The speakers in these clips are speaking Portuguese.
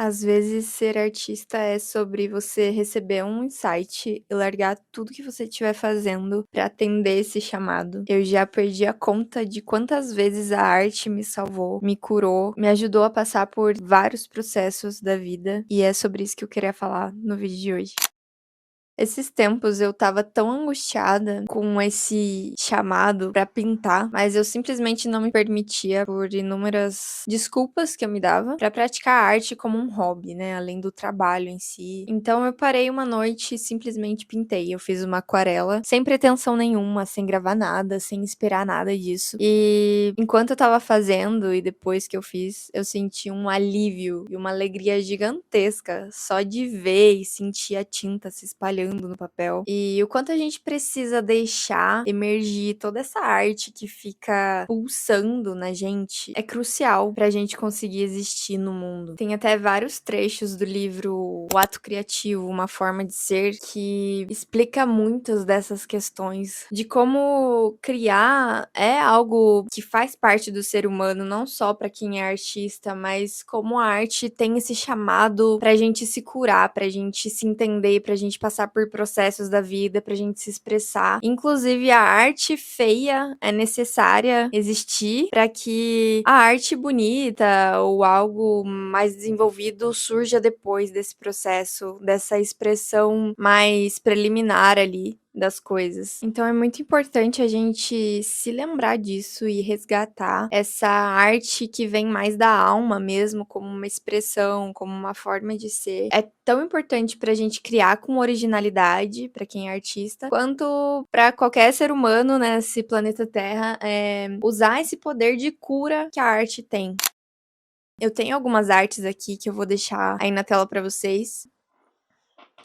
Às vezes, ser artista é sobre você receber um insight e largar tudo que você estiver fazendo pra atender esse chamado. Eu já perdi a conta de quantas vezes a arte me salvou, me curou, me ajudou a passar por vários processos da vida, e é sobre isso que eu queria falar no vídeo de hoje. Esses tempos eu estava tão angustiada com esse chamado pra pintar, mas eu simplesmente não me permitia por inúmeras desculpas que eu me dava pra praticar a arte como um hobby, né, além do trabalho em si. Então eu parei uma noite e simplesmente pintei. Eu fiz uma aquarela, sem pretensão nenhuma, sem gravar nada, sem esperar nada disso. E enquanto eu estava fazendo e depois que eu fiz, eu senti um alívio e uma alegria gigantesca só de ver e sentir a tinta se espalhando no papel. E o quanto a gente precisa deixar emergir toda essa arte que fica pulsando na gente é crucial pra gente conseguir existir no mundo. Tem até vários trechos do livro O Ato Criativo, Uma Forma de Ser, que explica muitas dessas questões de como criar é algo que faz parte do ser humano, não só pra quem é artista, mas como a arte tem esse chamado pra gente se curar, pra gente se entender, pra gente passar por processos da vida, pra gente se expressar. Inclusive, a arte feia é necessária existir pra que a arte bonita ou algo mais desenvolvido surja depois desse processo, dessa expressão mais preliminar ali das coisas. Então é muito importante a gente se lembrar disso e resgatar essa arte que vem mais da alma mesmo, como uma expressão, como uma forma de ser. É tão importante pra gente criar com originalidade, pra quem é artista, quanto pra qualquer ser humano nesse planeta Terra, usar esse poder de cura que a arte tem. Eu tenho algumas artes aqui que eu vou deixar aí na tela pra vocês.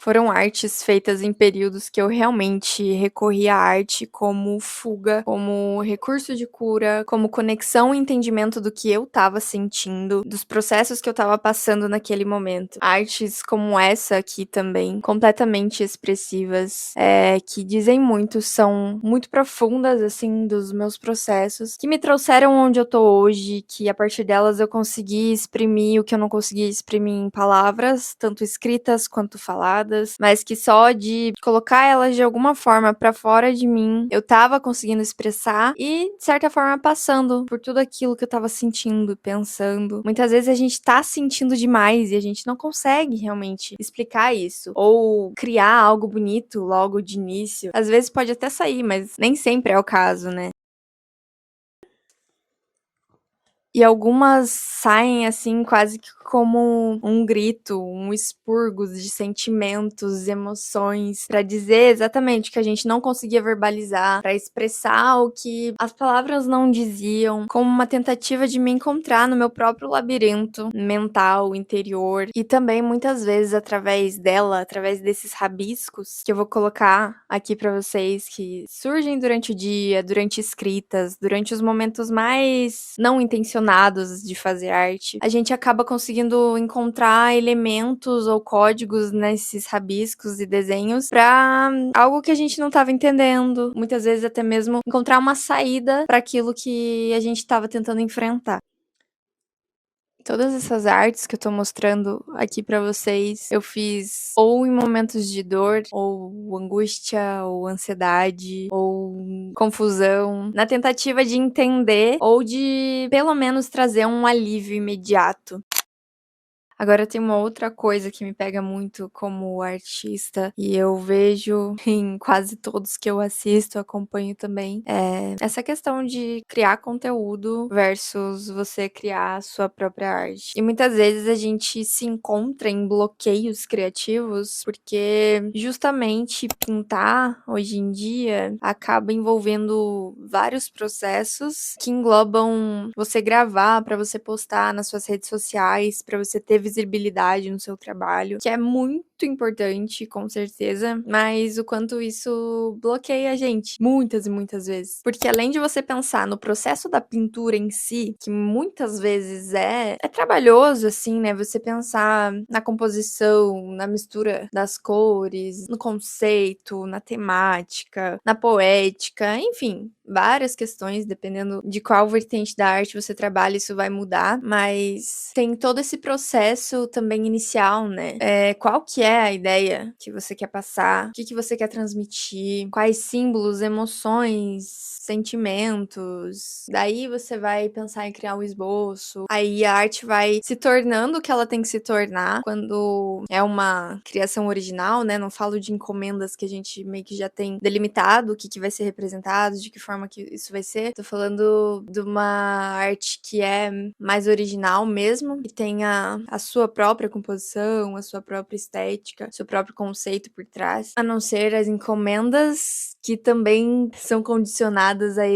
Foram artes feitas em períodos que eu realmente recorri à arte como fuga, como recurso de cura, como conexão e entendimento do que eu estava sentindo, dos processos que eu estava passando naquele momento. Artes como essa aqui também, completamente expressivas, que dizem muito, são muito profundas, assim, dos meus processos, que me trouxeram onde eu tô hoje, que a partir delas eu consegui exprimir o que eu não conseguia exprimir em palavras, tanto escritas quanto faladas, mas que só de colocar elas de alguma forma pra fora de mim, eu tava conseguindo expressar e, de certa forma, passando por tudo aquilo que eu tava sentindo, pensando. Muitas vezes a gente tá sentindo demais e a gente não consegue realmente explicar isso, ou criar algo bonito logo de início. Às vezes pode até sair, mas nem sempre é o caso, né? E algumas saem, assim, quase que como um grito, um expurgo de sentimentos, emoções, pra dizer exatamente o que a gente não conseguia verbalizar, pra expressar o que as palavras não diziam, como uma tentativa de me encontrar no meu próprio labirinto mental, interior, e também muitas vezes através dela, através desses rabiscos que eu vou colocar aqui pra vocês, que surgem durante o dia, durante escritas, durante os momentos mais não intencionados de fazer arte, a gente acaba conseguindo encontrar elementos ou códigos nesses rabiscos e desenhos pra algo que a gente não estava entendendo. Muitas vezes até mesmo encontrar uma saída para aquilo que a gente estava tentando enfrentar. Todas essas artes que eu tô mostrando aqui pra vocês, eu fiz ou em momentos de dor, ou angústia, ou ansiedade, ou confusão, na tentativa de entender ou de pelo menos trazer um alívio imediato. Agora tem uma outra coisa que me pega muito como artista, e eu vejo em quase todos que eu assisto, acompanho também, é essa questão de criar conteúdo versus você criar a sua própria arte. E muitas vezes a gente se encontra em bloqueios criativos porque justamente pintar hoje em dia acaba envolvendo vários processos que englobam você gravar para você postar nas suas redes sociais, para você ter visibilidade no seu trabalho, que é muito importante, com certeza, mas o quanto isso bloqueia a gente, muitas e muitas vezes. Porque além de você pensar no processo da pintura em si, que muitas vezes é trabalhoso, assim, né? Você pensar na composição, na mistura das cores, no conceito, na temática, na poética, enfim, várias questões, dependendo de qual vertente da arte você trabalha, isso vai mudar, mas tem todo esse processo também inicial, né? Qual que é a ideia que você quer passar? O que que você quer transmitir? Quais símbolos, emoções, sentimentos? Daí você vai pensar em criar um esboço. Aí a arte vai se tornando o que ela tem que se tornar quando é uma criação original, né? Não falo de encomendas que a gente meio que já tem delimitado o que que vai ser representado, de que forma que isso vai ser. Tô falando de uma arte que é mais original mesmo, que tenha a sua própria composição, a sua própria estética, seu próprio conceito por trás, a não ser as encomendas que também são condicionadas a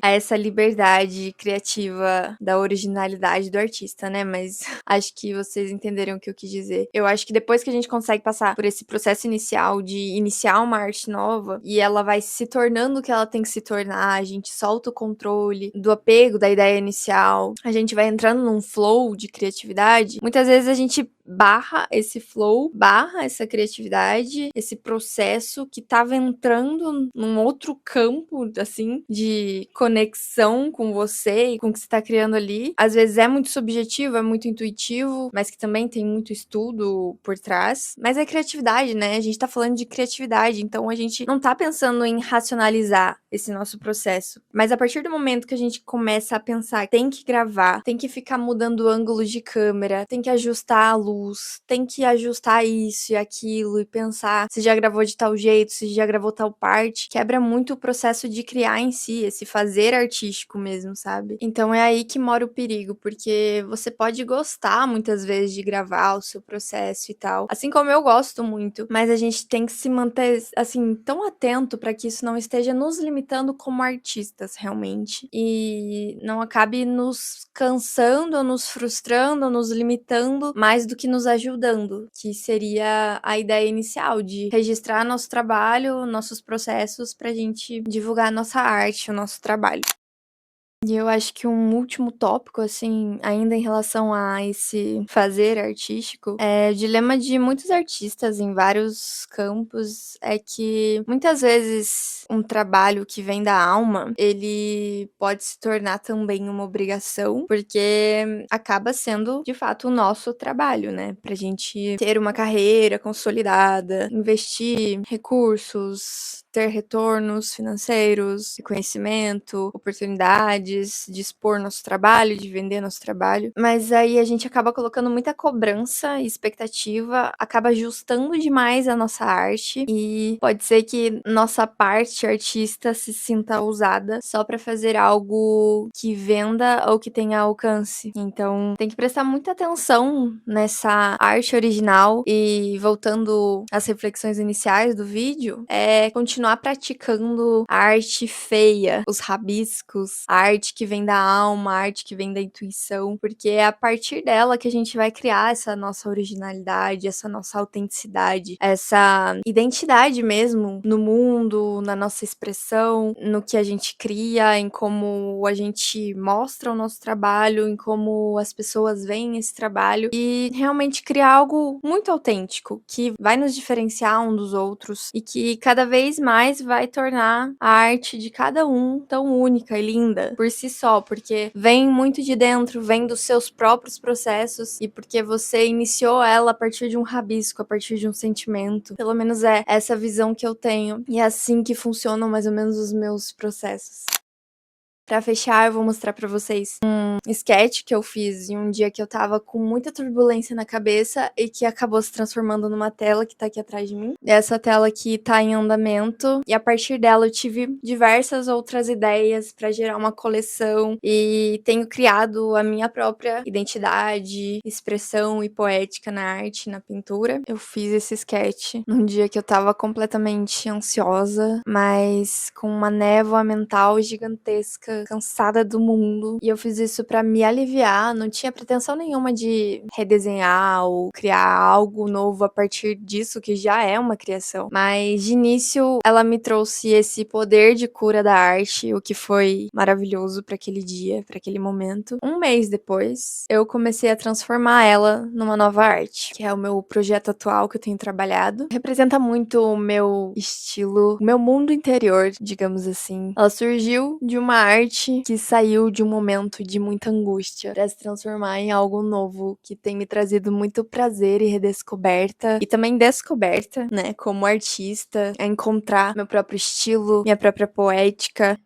essa liberdade criativa da originalidade do artista, né? Mas acho que vocês entenderam o que eu quis dizer. Eu acho que depois que a gente consegue passar por esse processo inicial de iniciar uma arte nova e ela vai se tornando o que ela tem que se tornar, a gente solta o controle do apego da ideia inicial, a gente vai entrando num flow de criatividade. Muitas vezes a gente barra esse flow, barra essa criatividade, esse processo que tava entrando num outro campo, assim, de conexão com você e com o que você tá criando ali. Às vezes é muito subjetivo, é muito intuitivo, mas que também tem muito estudo por trás. Mas é criatividade, né? A gente tá falando de criatividade, então a gente não tá pensando em racionalizar esse nosso processo. Mas a partir do momento que a gente começa a pensar, tem que gravar, tem que ficar mudando o ângulo de câmera, tem que ajustar a luz, tem que ajustar isso e aquilo e pensar se já gravou de tal jeito, se já gravou tal parte, quebra muito o processo de criar em si, esse fazer artístico mesmo, sabe? Então é aí que mora o perigo, porque você pode gostar muitas vezes de gravar o seu processo e tal, assim como eu gosto muito, mas a gente tem que se manter assim tão atento para que isso não esteja nos limitando como artistas realmente e não acabe nos cansando, nos frustrando, nos limitando mais do que nos ajudando, que seria a ideia inicial de registrar nosso trabalho, nossos processos pra gente divulgar a nossa arte, o nosso trabalho. E eu acho que um último tópico, assim, ainda em relação a esse fazer artístico, o dilema de muitos artistas em vários campos é que muitas vezes um trabalho que vem da alma, ele pode se tornar também uma obrigação, porque acaba sendo de fato o nosso trabalho, né? Pra gente ter uma carreira consolidada, investir recursos, ter retornos financeiros, reconhecimento, oportunidades de expor nosso trabalho, de vender nosso trabalho. Mas aí a gente acaba colocando muita cobrança e expectativa, acaba ajustando demais a nossa arte e pode ser que nossa parte artista se sinta usada só para fazer algo que venda ou que tenha alcance. Então, tem que prestar muita atenção nessa arte original e voltando às reflexões iniciais do vídeo, continuar praticando a arte feia, os rabiscos, a arte que vem da alma, a arte que vem da intuição, porque é a partir dela que a gente vai criar essa nossa originalidade, essa nossa autenticidade, essa identidade mesmo no mundo, na nossa expressão, no que a gente cria, em como a gente mostra o nosso trabalho, em como as pessoas veem esse trabalho e realmente criar algo muito autêntico, que vai nos diferenciar um dos outros e que cada vez mais vai tornar a arte de cada um tão única e linda por si só, porque vem muito de dentro, vem dos seus próprios processos e porque você iniciou ela a partir de um rabisco, a partir de um sentimento. Pelo menos é essa visão que eu tenho e é assim que funcionam mais ou menos os meus processos. Pra fechar, eu vou mostrar pra vocês um sketch que eu fiz em um dia que eu tava com muita turbulência na cabeça e que acabou se transformando numa tela que tá aqui atrás de mim. Essa tela aqui tá em andamento e a partir dela eu tive diversas outras ideias pra gerar uma coleção e tenho criado a minha própria identidade, expressão e poética na arte, na pintura. Eu fiz esse sketch num dia que eu tava completamente ansiosa, mas com uma névoa mental gigantesca tava cansada do mundo e eu fiz isso pra me aliviar, não tinha pretensão nenhuma de redesenhar ou criar algo novo a partir disso, que já é uma criação. Mas de início, ela me trouxe esse poder de cura da arte, o que foi maravilhoso pra aquele dia, pra aquele momento. Um mês depois, eu comecei a transformar ela numa nova arte, que é o meu projeto atual que eu tenho trabalhado. Representa muito o meu estilo, o meu mundo interior, digamos assim. Ela surgiu de uma arte que saiu de um momento de muita angústia para se transformar em algo novo que tem me trazido muito prazer e redescoberta e também descoberta, né, como artista, a encontrar meu próprio estilo, minha própria poética.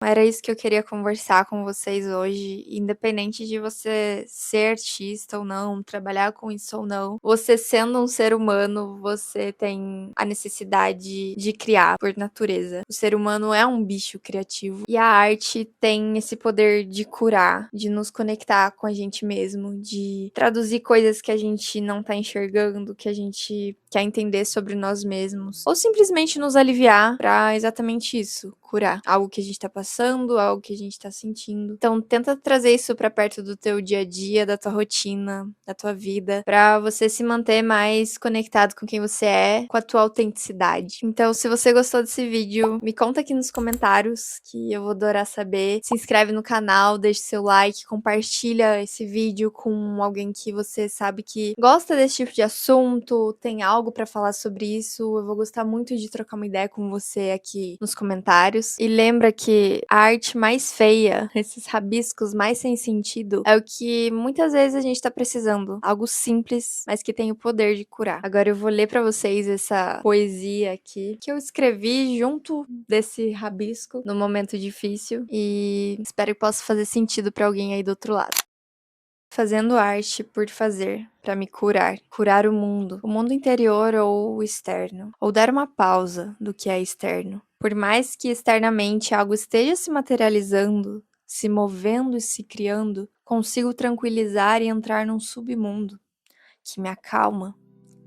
Era isso que eu queria conversar com vocês hoje, independente de você ser artista ou não, trabalhar com isso ou não. Você sendo um ser humano, você tem a necessidade de criar por natureza. O ser humano é um bicho criativo e a arte tem esse poder de curar, de nos conectar com a gente mesmo, de traduzir coisas que a gente não tá enxergando, que a gente quer entender sobre nós mesmos, ou simplesmente nos aliviar pra exatamente isso, curar algo que a gente tá passando, algo que a gente tá sentindo. Então tenta trazer isso pra perto do teu dia a dia, da tua rotina, da tua vida, pra você se manter mais conectado com quem você é, com a tua autenticidade. Então, se você gostou desse vídeo, me conta aqui nos comentários, que eu vou adorar saber. Se inscreve no canal, deixa seu like, compartilha esse vídeo com alguém que você sabe que gosta desse tipo de assunto, tem algo pra falar sobre isso. Eu vou gostar muito de trocar uma ideia com você aqui nos comentários. E lembra que a arte mais feia, esses rabiscos mais sem sentido, é o que muitas vezes a gente tá precisando. Algo simples, mas que tem o poder de curar. Agora eu vou ler pra vocês essa poesia aqui, que eu escrevi junto desse rabisco no momento difícil. E espero que possa fazer sentido pra alguém aí do outro lado. Fazendo arte por fazer, para me curar, curar o mundo interior ou o externo, ou dar uma pausa do que é externo. Por mais que externamente algo esteja se materializando, se movendo e se criando, consigo tranquilizar e entrar num submundo que me acalma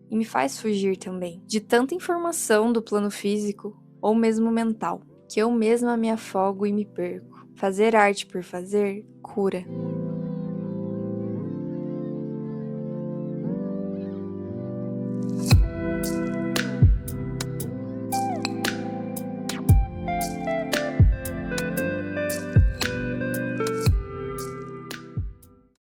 e me faz fugir também de tanta informação do plano físico ou mesmo mental, que eu mesma me afogo e me perco. Fazer arte por fazer cura.